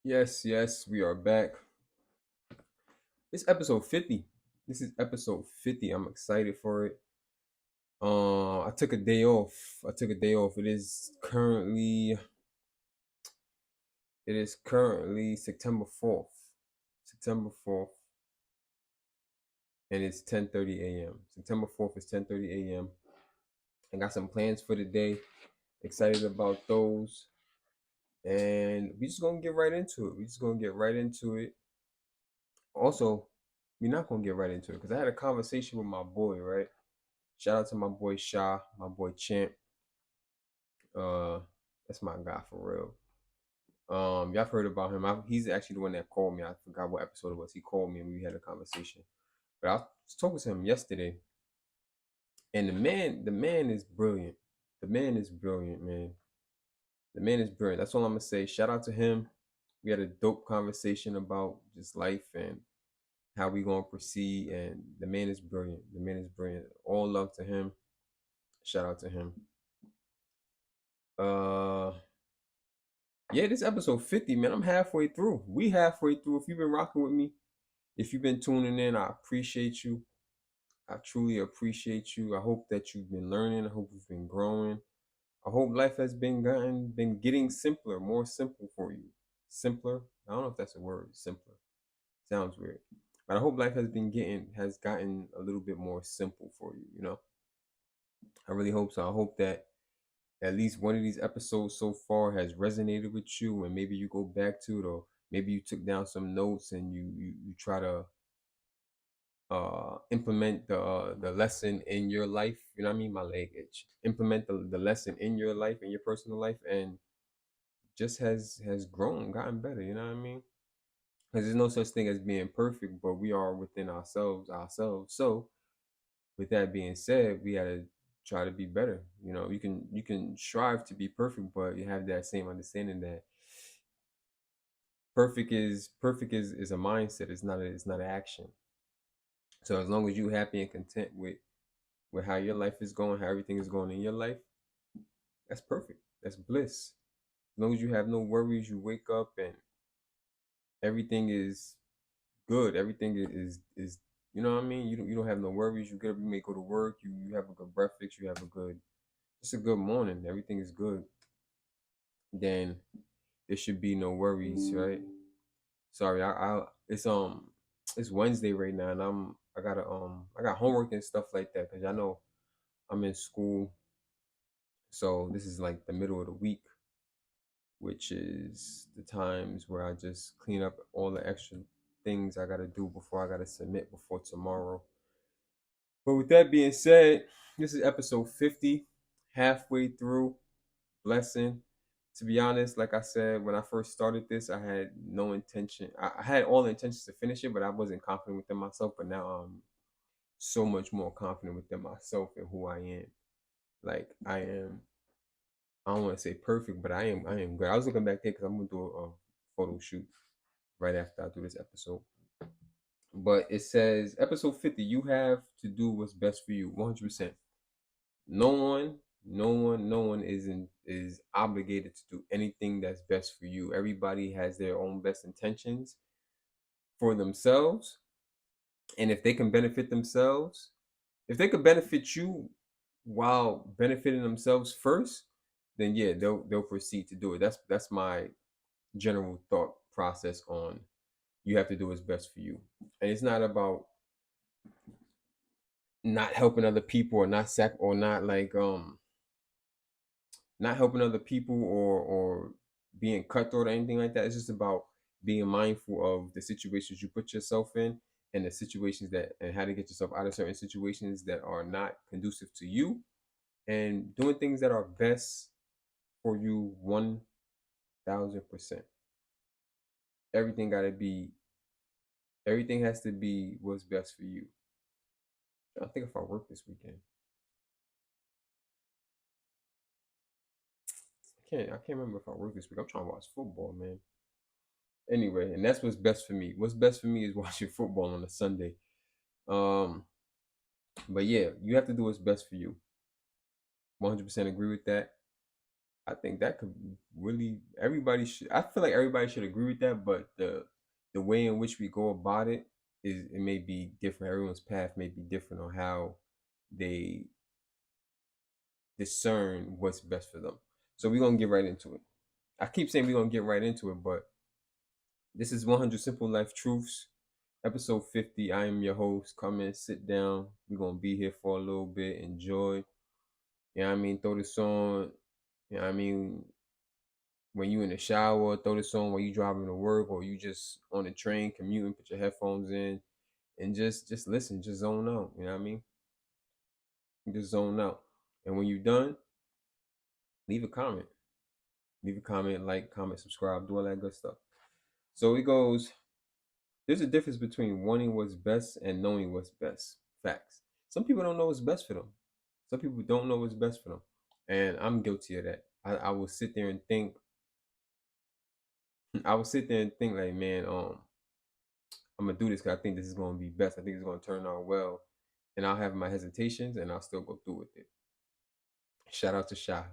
Yes, we are back. It's episode 50. This is episode 50. I'm excited for it. I took a day off. It is currently September 4th. September 4th, and it's 10:30 a.m. September 4th is 10:30 a.m. I got some plans for the day. Excited about those. And we just gonna get right into it. We just gonna get right into it. Also, we're not gonna get right into it because I had a conversation with my boy, right? Shout out to my boy Sha, my boy Champ. Uh, that's my guy for real. Y'all have heard about him. He's actually the one that called me. I forgot what episode it was. He called me and we had a conversation. But I was talking to him yesterday, and the man is brilliant. The man is brilliant, man. The man is brilliant. That's all I'm gonna say. Shout out to him. We had a dope conversation about just life and how we gonna proceed. And the man is brilliant. The man is brilliant. All love to him. Shout out to him. Uh, Yeah, this episode 50, man. I'm halfway through. We halfway through. If you've been rocking with me, if you've been tuning in, I appreciate you. I truly appreciate you. I hope that you've been learning. I hope you've been growing. I hope life has been getting simpler, more simple for you. Simpler. I don't know if that's a word. Simpler. Sounds weird. But I hope life has gotten a little bit more simple for you, you know? I really hope so. I hope that at least one of these episodes so far has resonated with you, and maybe you go back to it, or maybe you took down some notes and you try to implement the lesson in your life. You know what I mean? My leg itch. Implement the lesson in your life, in your personal life, and just has grown, gotten better. You know what I mean? Because there's no such thing as being perfect, but we are within ourselves. So with that being said, we gotta try to be better. You know, you can strive to be perfect, but you have that same understanding that perfect is a mindset. It's not an action. So as long as you happy and content with how your life is going, how everything is going in your life, that's perfect. That's bliss. As long as you have no worries, you wake up and everything is good. Everything is you know what I mean. You don't have no worries. You get up, you may go to work. You have a good breakfast. You have a good just a good morning. Everything is good. Then there should be no worries, right? Sorry, I it's Wednesday right now, and I got homework and stuff like that because I know I'm in school, so this is like the middle of the week, which is the times where I just clean up all the extra things I gotta do before I gotta submit before tomorrow. But with that being said, this is episode 50, halfway through. Blessing. To be honest, like I said, when I first started this, I had no intention. I had all the intentions to finish it, but I wasn't confident within myself. But now I'm so much more confident within myself and who I am. Like I am. I don't want to say perfect, but I am. I am good. I was looking back there because I'm gonna do a photo shoot right after I do this episode. But it says episode 50. You have to do what's best for you. 100%. No one, no one is obligated to do anything that's best for you. Everybody has their own best intentions for themselves, and if they can benefit themselves, if they could benefit you while benefiting themselves first, then yeah, they'll proceed to do it. That's my general thought process on you have to do what's best for you, and it's not about not helping other people or not like not helping other people or being cutthroat or anything like that. It's just about being mindful of the situations you put yourself in and the situations that and how to get yourself out of certain situations that are not conducive to you and doing things that are best for you 1000%. Everything gotta be everything has to be what's best for you. I think if I work this weekend. I can't remember if I work this week. I'm trying to watch football, man. Anyway, and that's what's best for me. What's best for me is watching football on a Sunday. Um, but yeah, you have to do what's best for you. 100% agree with that. I think that could really everybody should. I feel like everybody should agree with that, but the way in which we go about it is it may be different. Everyone's path may be different on how they discern what's best for them. So we're gonna get right into it. I keep saying we're gonna get right into it, but this is 100 Simple Life Truths, episode 50. I am your host. Come in, sit down. We're gonna be here for a little bit. Enjoy. You know what I mean? Throw this on. You know what I mean? When you in the shower, throw this on when you driving to work, or you just on the train commuting, put your headphones in and just listen, just zone out. You know what I mean? Just zone out. And when you're done, leave a comment. Leave a comment, like, comment, subscribe, do all that good stuff. So it goes, there's a difference between wanting what's best and knowing what's best. Facts. Some people don't know what's best for them. Some people don't know what's best for them. And I'm guilty of that. I will sit there and think, like, man, I'm gonna do this because I think this is gonna be best. I think it's gonna turn out well. And I'll have my hesitations and I'll still go through with it. Shout out to Sha.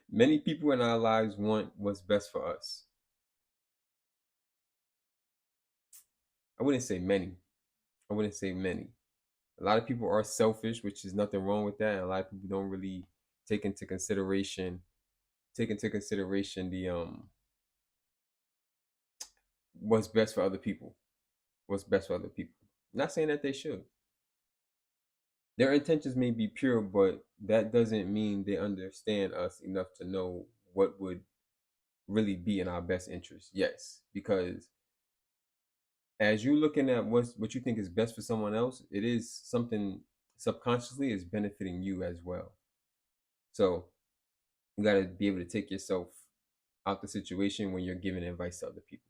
Many people in our lives want what's best for us. I wouldn't say many. I wouldn't say many. A lot of people are selfish, which is nothing wrong with that. And a lot of people don't really take into consideration the what's best for other people. What's best for other people. Not saying that they should. Their intentions may be pure, but that doesn't mean they understand us enough to know what would really be in our best interest. Yes, because as you're looking at what you think is best for someone else, it is something subconsciously is benefiting you as well. So you got to be able to take yourself out the situation when you're giving advice to other people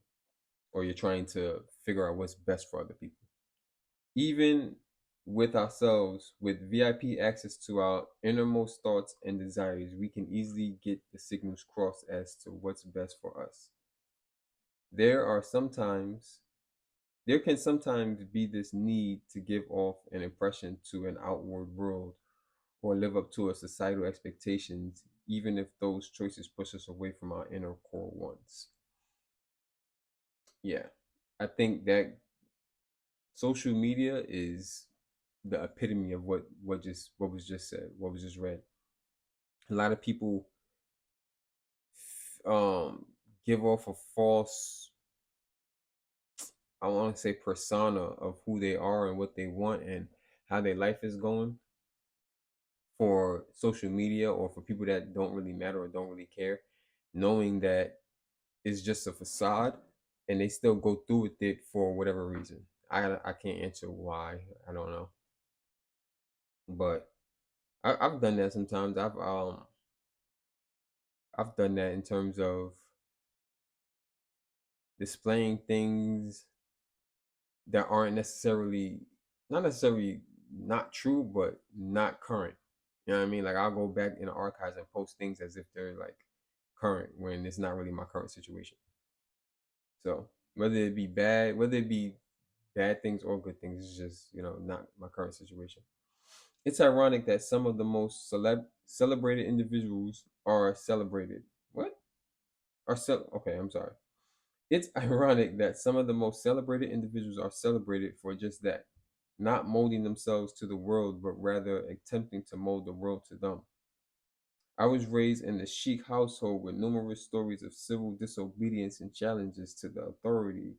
or you're trying to figure out what's best for other people. Even with ourselves, with VIP access to our innermost thoughts and desires, we can easily get the signals crossed as to what's best for us. There can sometimes be this need to give off an impression to an outward world or live up to a societal expectations, even if those choices push us away from our inner core ones. Yeah, I think that social media is the epitome of what was just said, what was just read. A lot of people give off a false, I want to say, persona of who they are and what they want and how their life is going for social media or for people that don't really matter or don't really care, knowing that it's just a facade and they still go through with it for whatever reason. I can't answer why. I don't know. But I've done that sometimes. I've done that in terms of displaying things that aren't not necessarily not true, but not current. You know what I mean? Like I'll go back in the archives and post things as if they're like current when it's not really my current situation. So whether it be bad things or good things, it's just, not my current situation. It's ironic that some of the most celebrated individuals are celebrated. What? Okay, I'm sorry. It's ironic that some of the most celebrated individuals are celebrated for just that, not molding themselves to the world, but rather attempting to mold the world to them. I was raised in a chic household with numerous stories of civil disobedience and challenges to the authority,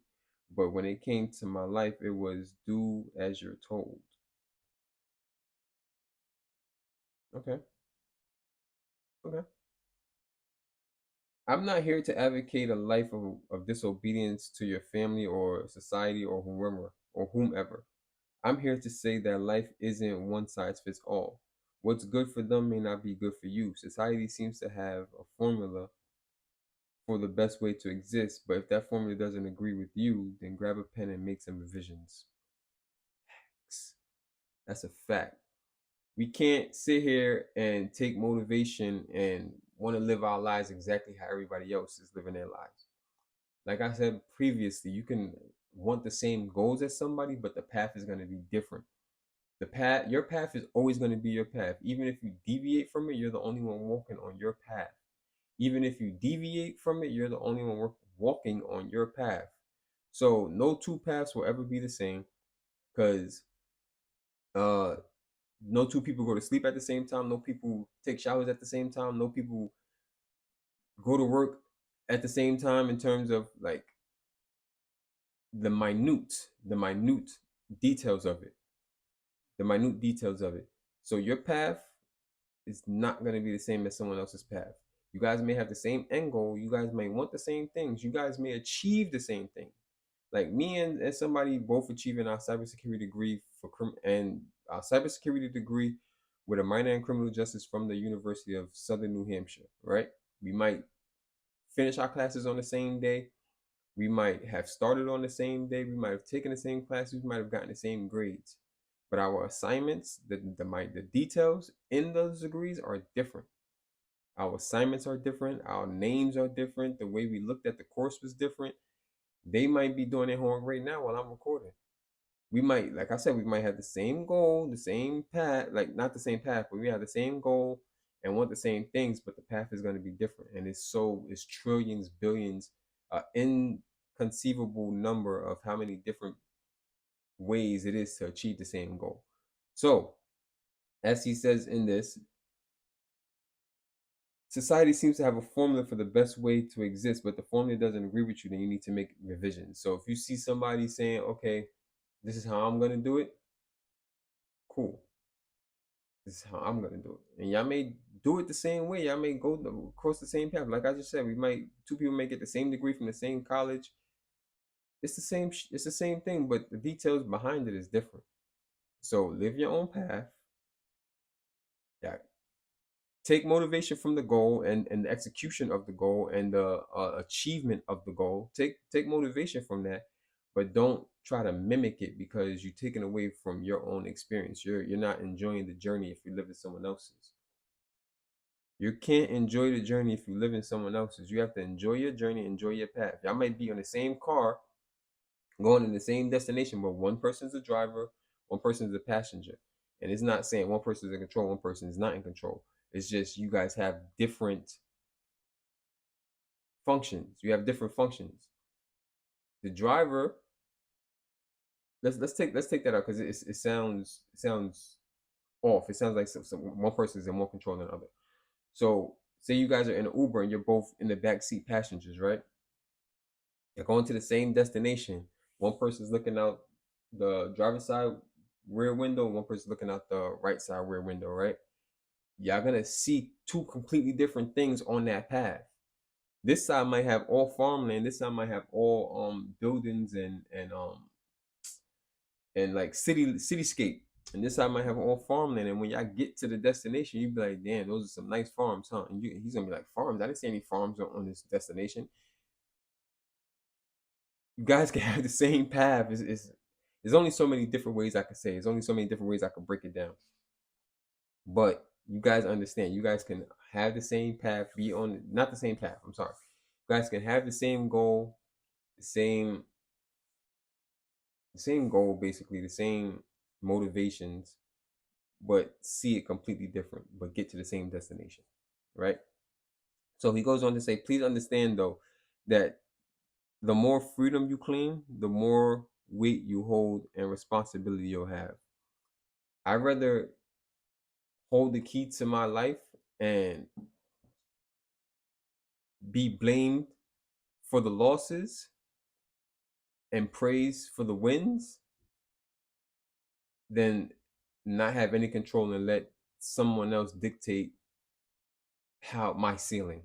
but when it came to my life, it was do as you're told. Okay, okay. I'm not here to advocate a life of disobedience to your family or society or whomever. I'm here to say that life isn't one size fits all. What's good for them may not be good for you. Society seems to have a formula for the best way to exist, but if that formula doesn't agree with you, then grab a pen and make some revisions. That's a fact. We can't sit here and take motivation and want to live our lives exactly how everybody else is living their lives. Like I said previously, you can want the same goals as somebody, but the path is going to be different. Your path is always going to be your path. Even if you deviate from it, you're the only one walking on your path. Even if you deviate from it, you're the only one walking on your path. So no two paths will ever be the same, because uh no two people go to sleep at the same time, no people take showers at the same time, no people go to work at the same time, in terms of like the minute details of it. The minute details of it. So your path is not going to be the same as someone else's path. You guys may have the same end goal. You guys may want the same things. You guys may achieve the same thing. Like me and somebody both achieving our cybersecurity degree and our cybersecurity degree with a minor in criminal justice from the University of Southern New Hampshire, right? We might finish our classes on the same day. We might have started on the same day. We might have taken the same classes. We might have gotten the same grades. But our assignments, the details in those degrees are different. Our assignments are different. Our names are different. The way we looked at the course was different. They might be doing their homework right now while I'm recording. We might, like I said, we might have the same goal, the same path, like not the same path, but we have the same goal and want the same things, but the path is going to be different. And it's trillions, billions, inconceivable number of how many different ways it is to achieve the same goal. So, as he says in this, society seems to have a formula for the best way to exist, but the formula doesn't agree with you, then you need to make revisions. So if you see somebody saying, okay, this is how I'm going to do it, cool. This is how I'm going to do it. And y'all may do it the same way. Y'all may go across the same path. Like I just said, two people may get the same degree from the same college. It's the same thing, but the details behind it is different. So live your own path. Yeah, take motivation from the goal and the execution of the goal and the achievement of the goal. Take motivation from that, but don't try to mimic it, because you're taking away from your own experience. You're not enjoying the journey if you live in someone else's. You can't enjoy the journey if you live in someone else's. You have to enjoy your journey, enjoy your path. Y'all might be on the same car, going in the same destination, but one person's the driver, one person's the passenger. And it's not saying one person is in control, one person is not in control. It's just you guys have different functions. You have different functions. The driver, let's take that out, because it sounds off. It sounds like one person is in more control than the other. So say you guys are in an Uber and you're both in the back seat passengers, right? You're going to the same destination. One person's looking out the driver's side rear window, one person's looking out the right side rear window, right? Y'all gonna see two completely different things on that path. This side might have all farmland, this side might have all buildings and like cityscape. And this side might have all farmland. And when y'all get to the destination, you be like, damn, those are some nice farms, huh? And he's gonna be like, farms? I didn't see any farms on this destination. You guys can have the same path. There's only so many different ways I could say. There's only so many different ways I could break it down. But you guys understand. You guys can have the same path, be on not the same path. I'm sorry. You guys can have the same goal, the same goal, basically the same motivations, but see it completely different, but get to the same destination, right? So he goes on to say, please understand though that the more freedom you claim, the more weight you hold and responsibility you'll have. I'd rather hold the key to my life and be blamed for the losses and praised for the wins than not have any control and let someone else dictate how my ceiling,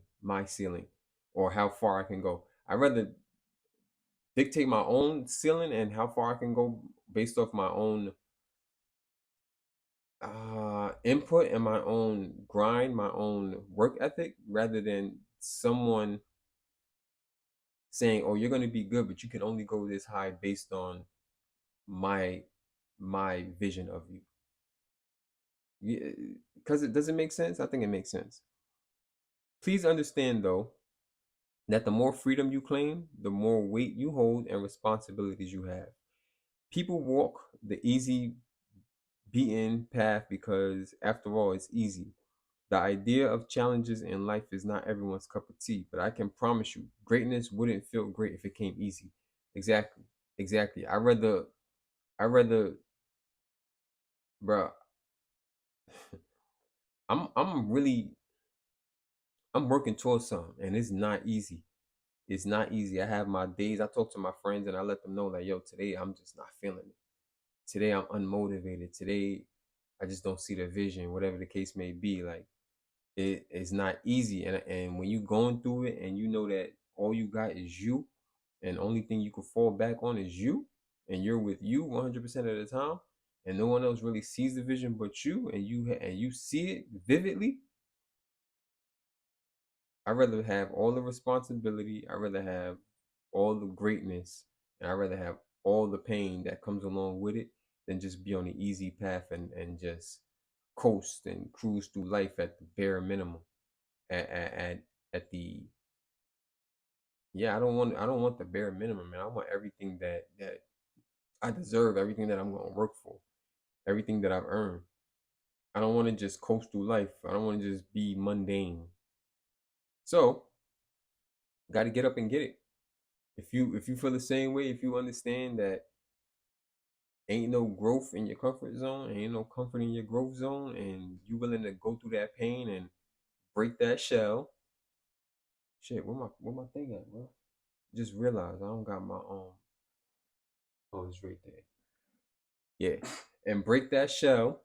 or how far I can go. I'd rather dictate my own ceiling and how far I can go based off my own input and my own grind, my own work ethic, rather than someone saying, "Oh, you're going to be good, but you can only go this high based on my vision of you." Because it doesn't make sense. I think it makes sense. Please understand though that the more freedom you claim, the more weight you hold and responsibilities you have. People walk the easy beaten path because after all, it's easy. The idea of challenges in life is not everyone's cup of tea, but I can promise you, greatness wouldn't feel great if it came easy. Exactly. Exactly. I rather, bro, I'm working towards something and it's not easy. It's not easy. I have my days. I talk to my friends and I let them know like, yo, today I'm just not feeling it. Today I'm unmotivated. Today I just don't see the vision, whatever the case may be. Like it's not easy. And when you going through it and you know that all you got is you and the only thing you can fall back on is you and you're with you 100% of the time and no one else really sees the vision but you and you see it vividly. I'd rather have all the responsibility. I'd rather have all the greatness, and I'd rather have all the pain that comes along with it than just be on the easy path and just coast and cruise through life at the bare minimum. At the yeah, I don't want the bare minimum, man. I want everything that I deserve, everything that I'm gonna work for, everything that I've earned. I don't want to just coast through life. I don't want to just be mundane. So, got to get up and get it. If you feel the same way, if you understand that ain't no growth in your comfort zone, ain't no comfort in your growth zone, and you willing to go through that pain and break that shell. Shit, where my thing at, bro? Just realized I don't got my oh, it's right there. Yeah. And break that shell,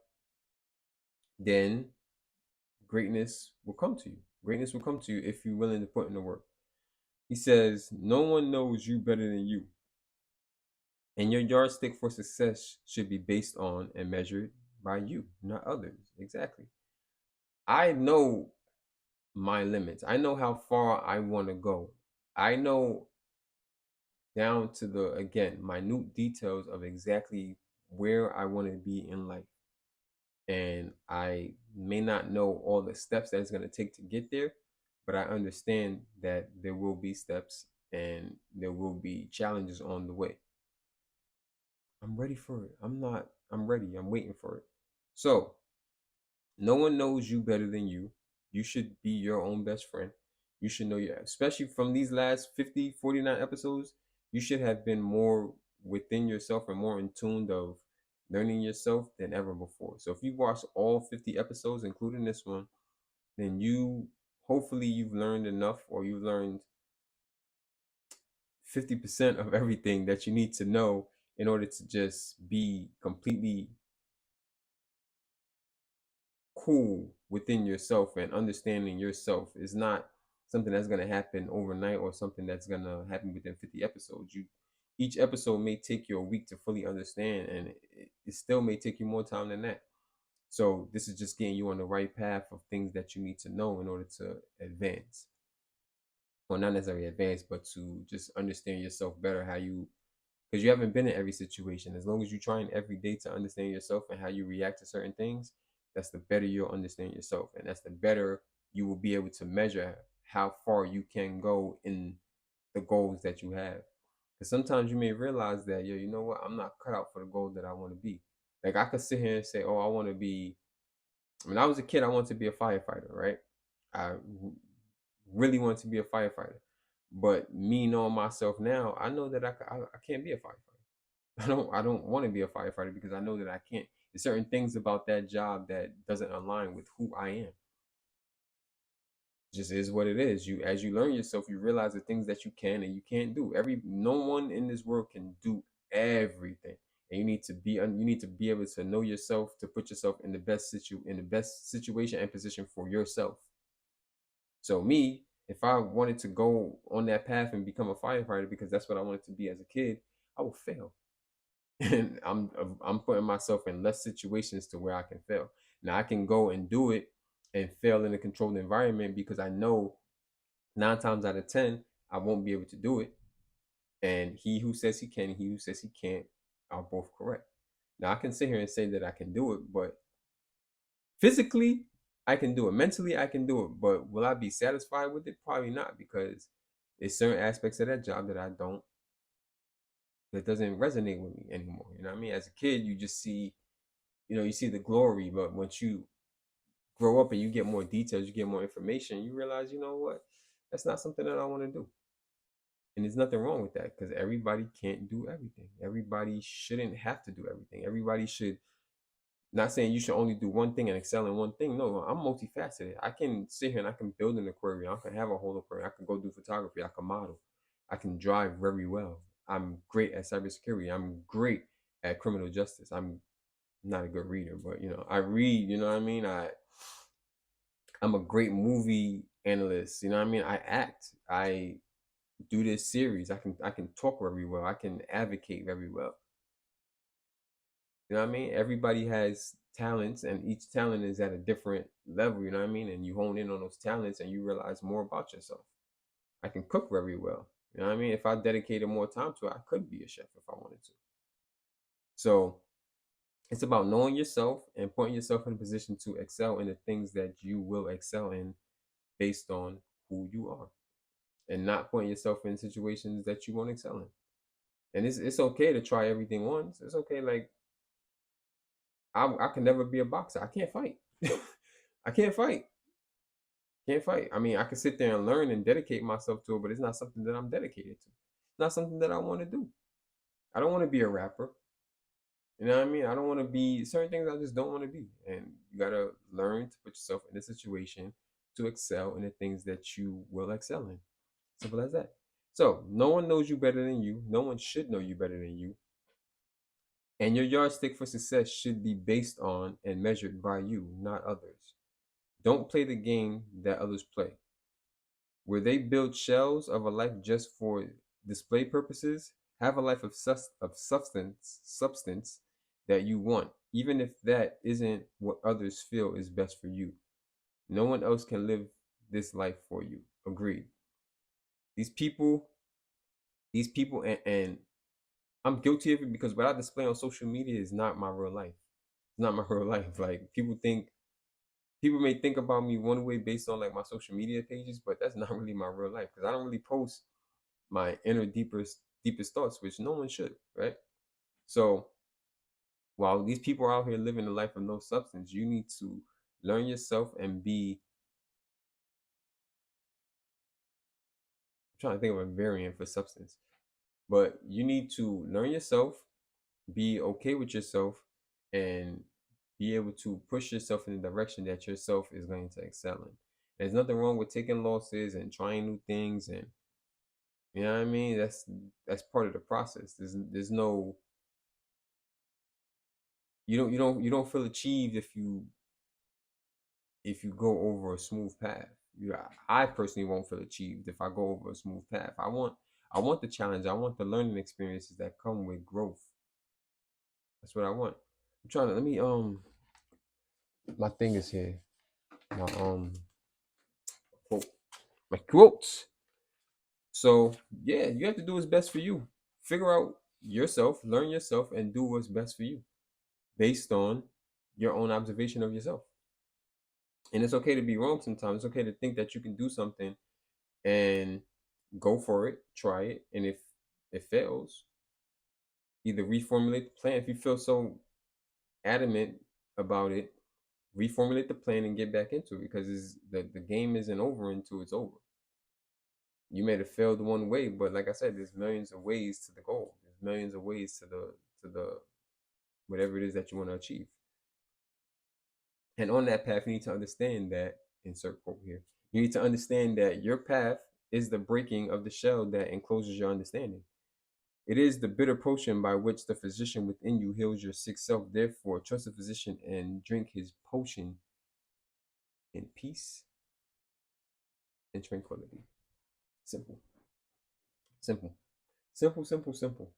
then greatness will come to you. Greatness will come to you if you're willing to put in the work. He says, no one knows you better than you. And your yardstick for success should be based on and measured by you, not others. Exactly. I know my limits. I know how far I want to go. I know down to the, again, minute details of exactly where I want to be in life. And I may not know all the steps that it's going to take to get there, but I understand that there will be steps and there will be challenges on the way. I'm ready for it. I'm ready. I'm waiting for it. So, no one knows you better than you. You should be your own best friend. You should know your, especially from these last 50, 49 episodes, you should have been more within yourself and more in tune of learning yourself than ever before. So if you watch all 50 episodes, including this one, then hopefully you've learned enough or you've learned 50% of everything that you need to know in order to just be completely cool within yourself and understanding yourself is not something that's going to happen overnight or something that's going to happen within 50 episodes. Each episode may take you a week to fully understand and it still may take you more time than that. So this is just getting you on the right path of things that you need to know in order to advance, well, not necessarily advance, but to just understand yourself better, how you, because you haven't been in every situation. As long as you're trying every day to understand yourself and how you react to certain things, that's the better you'll understand yourself, and that's the better you will be able to measure how far you can go in the goals that you have. Because sometimes you may realize that, yo, you know what, I'm not cut out for the goal that I want to be. Like I could sit here and say, oh, I want to be. When I was a kid, I wanted to be a firefighter, right? I really wanted to be a firefighter. But me knowing myself now, I know that I can't be a firefighter. I don't want to be a firefighter because I know that I can't. There's certain things about that job that doesn't align with who I am. It just is what it is. You as you learn yourself, you realize the things that you can and you can't do. No one in this world can do everything. And you need to be able to know yourself to put yourself in the best situation and position for yourself. So me, if I wanted to go on that path and become a firefighter because that's what I wanted to be as a kid, I will fail. And I'm putting myself in less situations to where I can fail. Now I can go and do it and fail in a controlled environment because I know 9 times out of 10 I won't be able to do it. And he who says he can and he who says he can't are both correct. Now I can sit here and say that I can do it, but physically I can do it. Mentally I can do it, but will I be satisfied with it? Probably not, because there's certain aspects of that job that doesn't resonate with me anymore. You know what I mean? As a kid, you just see, you see the glory, but once you grow up and you get more details, you get more information, you realize, you know what, that's not something that I want to do. And there's nothing wrong with that because everybody can't do everything. Everybody shouldn't have to do everything. Everybody should, not saying you should only do one thing and excel in one thing. No, I'm multifaceted. I can sit here and I can build an aquarium. I can have a whole aquarium. I can go do photography. I can model. I can drive very well. I'm great at cybersecurity. I'm great at criminal justice. I'm not a good reader, but I read. You know what I mean? I'm a great movie analyst. You know what I mean? I act. I do this series. I can talk very well. I can advocate very well. You know what I mean? Everybody has talents, and each talent is at a different level. You know what I mean? And you hone in on those talents, and you realize more about yourself. I can cook very well. You know what I mean? If I dedicated more time to it, I could be a chef if I wanted to. So it's about knowing yourself and putting yourself in a position to excel in the things that you will excel in based on who you are, and not putting yourself in situations that you won't excel in. And it's okay to try everything once. It's okay. Like I can never be a boxer. I can't fight. I can't fight. Can't fight. I mean, I can sit there and learn and dedicate myself to it, but it's not something that I'm dedicated to. It's not something that I want to do. I don't want to be a rapper. You know what I mean? I don't want to be certain things. I just don't want to be. And you gotta learn to put yourself in a situation to excel in the things that you will excel in. Simple as that. So no one knows you better than you. No one should know you better than you. And your yardstick for success should be based on and measured by you, not others. Don't play the game that others play, where they build shells of a life just for display purposes. Have a life of substance that you want, even if that isn't what others feel is best for you. No one else can live this life for you. Agreed. These people, and I'm guilty of it because what I display on social media is not my real life. It's not my real life. Like people may think about me one way based on like my social media pages, but that's not really my real life because I don't really post my inner deepest thoughts, which no one should, right? So while these people are out here living a life of no substance, you need to learn yourself and be, I'm trying to think of a variant for substance, but you need to learn yourself, be okay with yourself, and be able to push yourself in the direction that yourself is going to excel in. There's nothing wrong with taking losses and trying new things, and you know what I mean. That's part of the process. There's no, you don't feel achieved if you go over a smooth path. I personally won't feel achieved if I go over a smooth path. I want the challenge. I want the learning experiences that come with growth. That's what I want. I'm trying to let me my thing is here. My quote. My quotes. So yeah, you have to do what's best for you. Figure out yourself, learn yourself, and do what's best for you based on your own observation of yourself. And it's okay to be wrong sometimes. It's okay to think that you can do something and go for it, try it, and if it fails, either reformulate the plan. If you feel so adamant about it, reformulate the plan and get back into it because the game isn't over until it's over. You may have failed one way, but like I said, there's millions of ways to the goal. There's millions of ways to the whatever it is that you want to achieve. And on that path, you need to understand that, insert quote here, you need to understand that your path is the breaking of the shell that encloses your understanding. It is the bitter potion by which the physician within you heals your sick self. Therefore, trust the physician and drink his potion in peace and tranquility. Simple. Simple. Simple, simple, simple.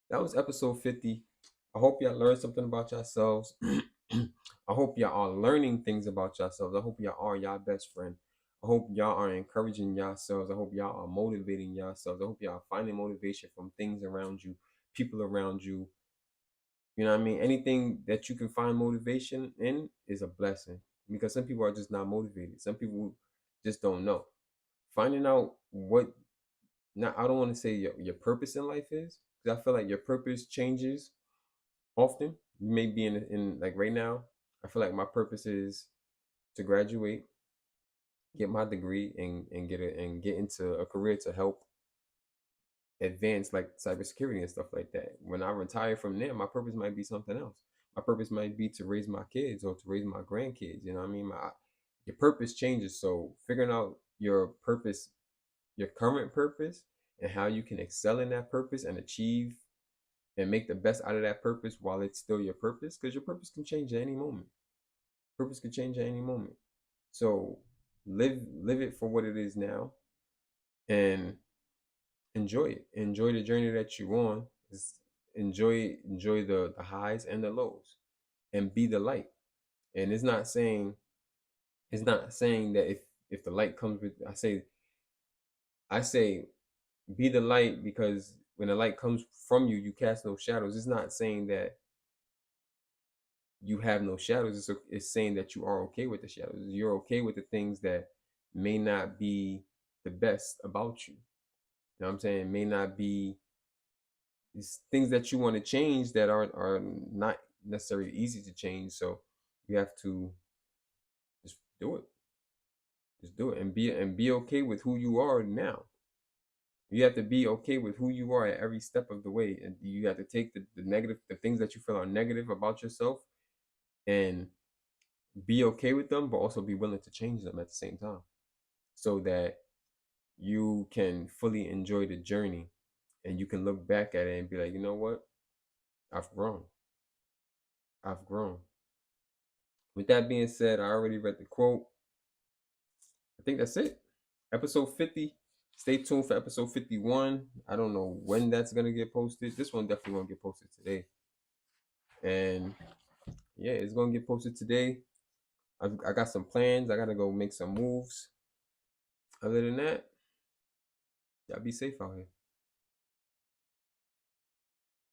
That was episode 50. I hope y'all learned something about yourselves. I hope y'all are learning things about yourselves. I hope y'all are y'all best friend. I hope y'all are encouraging yourselves. I hope y'all are motivating yourselves. I hope y'all are finding motivation from things around you, people around you. You know what I mean? Anything that you can find motivation in is a blessing because some people are just not motivated. Some people just don't know. Finding out what, now I don't want to say your purpose in life is, because I feel like your purpose changes often. You may be in like right now, I feel like my purpose is to graduate, get my degree, and get into a career to help advance like cybersecurity and stuff like that. When I retire from there, my purpose might be something else. My purpose might be to raise my kids or to raise my grandkids. You know what I mean? Your purpose changes. So figuring out your purpose, your current purpose, and how you can excel in that purpose and achieve and make the best out of that purpose while it's still your purpose, because your purpose can change at any moment. Purpose can change at any moment. So live it for what it is now, and enjoy it. Enjoy the journey that you're on. Enjoy the highs and the lows, and be the light. And it's not saying that if the light comes with, I say be the light, because when the light comes from you, you cast no shadows. It's not saying that you have no shadows. It's saying that you are okay with the shadows. You're okay with the things that may not be the best about you. You know what I'm saying? May not be these things that you want to change that are not necessarily easy to change. So you have to just do it. Just do it, and be okay with who you are now. You have to be okay with who you are at every step of the way. And you have to take the things that you feel are negative about yourself, and be okay with them, but also be willing to change them at the same time, so that you can fully enjoy the journey, and you can look back at it and be like, you know what? I've grown. I've grown. With that being said, I already read the quote. I think that's it. Episode 50. Stay tuned for episode 51. I don't know when that's going to get posted. This one definitely going to get posted today. And yeah, it's going to get posted today. I got some plans. I got to go make some moves. Other than that, y'all be safe out here.